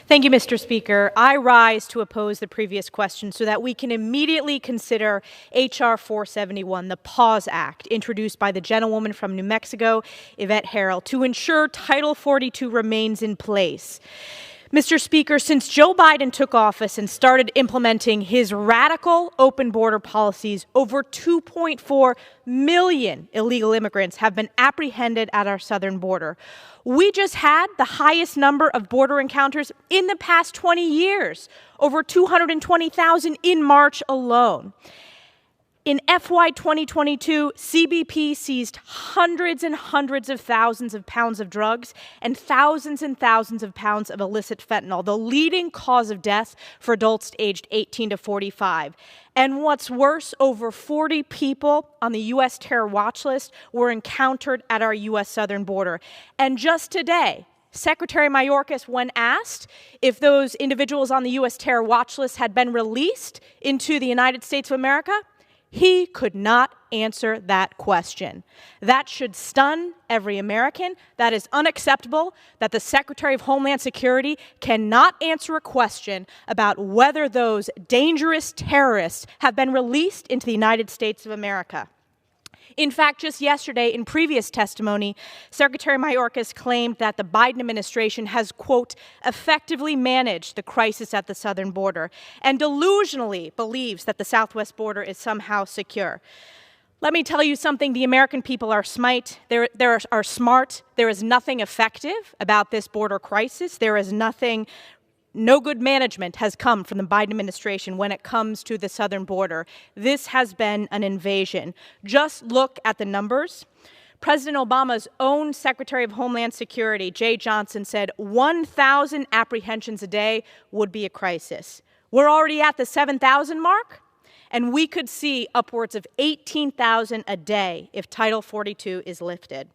Thank you, Mr. Speaker. I rise to oppose the previous question so that we can immediately consider H.R. 471, the Pause Act, introduced by the gentlewoman from New Mexico, Yvette Harrell, to ensure Title 42 remains in place. Mr. Speaker, since Joe Biden took office and started implementing his radical open border policies, over 2.4 million illegal immigrants have been apprehended at our southern border. We just had the highest number of border encounters in the past 20 years, over 220,000 in March alone. In FY 2022, CBP seized hundreds and hundreds of thousands of pounds of drugs and thousands of pounds of illicit fentanyl, the leading cause of death for adults aged 18 to 45. And what's worse, over 40 people on the U.S. terror watch list were encountered at our U.S. southern border. And just today, Secretary Mayorkas, when asked if those individuals on the U.S. terror watch list had been released into the United States of America, he could not answer that question. That should stun every American. That is unacceptable that the Secretary of Homeland Security cannot answer a question about whether those dangerous terrorists have been released into the United States of America. In fact, just yesterday, in previous testimony, Secretary Mayorkas claimed that the Biden administration has, quote, effectively managed the crisis at the southern border and delusionally believes that the southwest border is somehow secure. Let me tell you something. The American people are smart. There is nothing effective about this border crisis. No good management has come from the Biden administration when it comes to the southern border. This has been an invasion. Just look at the numbers. President Obama's own Secretary of Homeland Security, Jay Johnson, said 1,000 apprehensions a day would be a crisis. We're already at the 7,000 mark, and we could see upwards of 18,000 a day if Title 42 is lifted.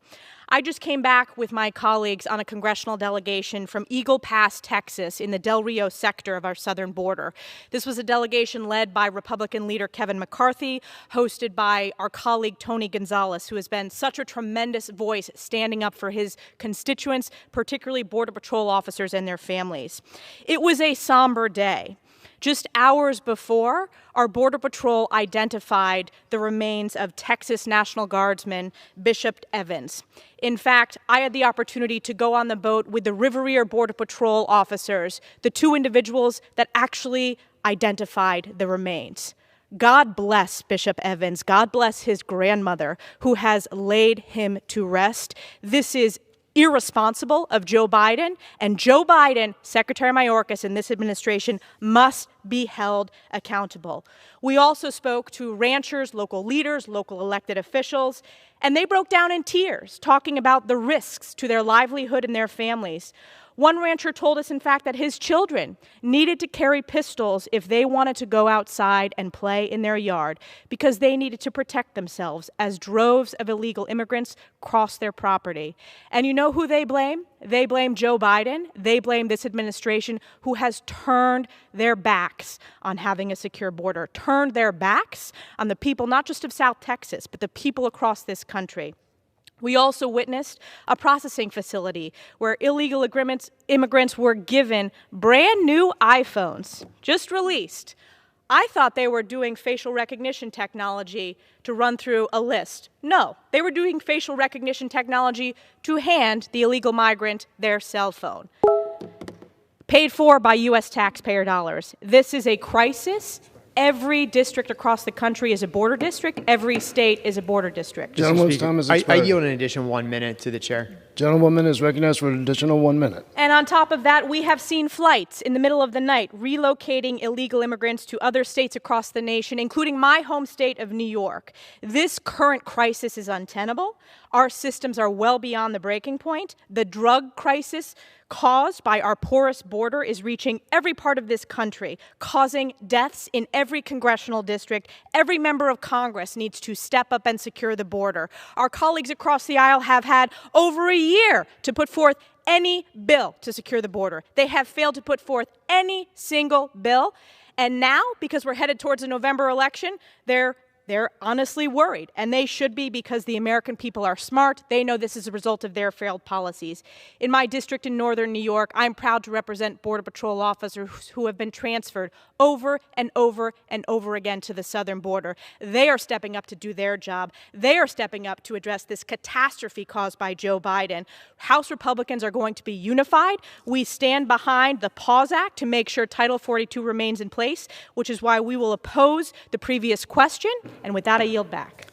I just came back with my colleagues on a congressional delegation from Eagle Pass, Texas, in the Del Rio sector of our southern border. This was a delegation led by Republican leader Kevin McCarthy, hosted by our colleague Tony Gonzalez, who has been such a tremendous voice standing up for his constituents, particularly Border Patrol officers and their families. It was a somber day. Just hours before, our Border Patrol identified the remains of Texas National Guardsman Bishop Evans. In fact, I had the opportunity to go on the boat with the Riviera Border Patrol officers, the two individuals that actually identified the remains. God bless Bishop Evans. God bless his grandmother, who has laid him to rest. This is irresponsible of Joe Biden, and Joe Biden, Secretary Mayorkas, and this administration must be held accountable. We also spoke to ranchers, local leaders, local elected officials, and they broke down in tears, talking about the risks to their livelihood and their families. One rancher told us, in fact, that his children needed to carry pistols if they wanted to go outside and play in their yard because they needed to protect themselves as droves of illegal immigrants crossed their property. And you know who they blame? They blame Joe Biden. They blame this administration, who has turned their backs on having a secure border, turned their backs on the people, not just of South Texas, but the people across this country. We also witnessed a processing facility where illegal immigrants were given brand new iPhones, just released. I thought they were doing facial recognition technology to run through a list. No, they were doing facial recognition technology to hand the illegal migrant their cell phone, paid for by U.S. taxpayer dollars. This is a crisis. Every district across the country is a border district. Every state is a border district. Gentleman's time is expired. I yield an addition 1 minute to the chair. Gentlewoman is recognized for an additional 1 minute. And on top of that, we have seen flights in the middle of the night relocating illegal immigrants to other states across the nation, including my home state of New York. This current crisis is untenable. Our systems are well beyond the breaking point. The drug crisis caused by our porous border is reaching every part of this country, causing deaths in every congressional district. Every member of Congress needs to step up and secure the border. Our colleagues across the aisle have had over a year to put forth any bill to secure the border. They have failed to put forth any single bill. And now, because we're headed towards a November election, they're they're honestly worried, and they should be, because the American people are smart. They know this is a result of their failed policies. In my district in northern New York, I'm proud to represent Border Patrol officers who have been transferred over and over and over again to the southern border. They are stepping up to do their job. They are stepping up to address this catastrophe caused by Joe Biden. House Republicans are going to be unified. We stand behind the PAUSE Act to make sure Title 42 remains in place, which is why we will oppose the previous question. And with that, I yield back.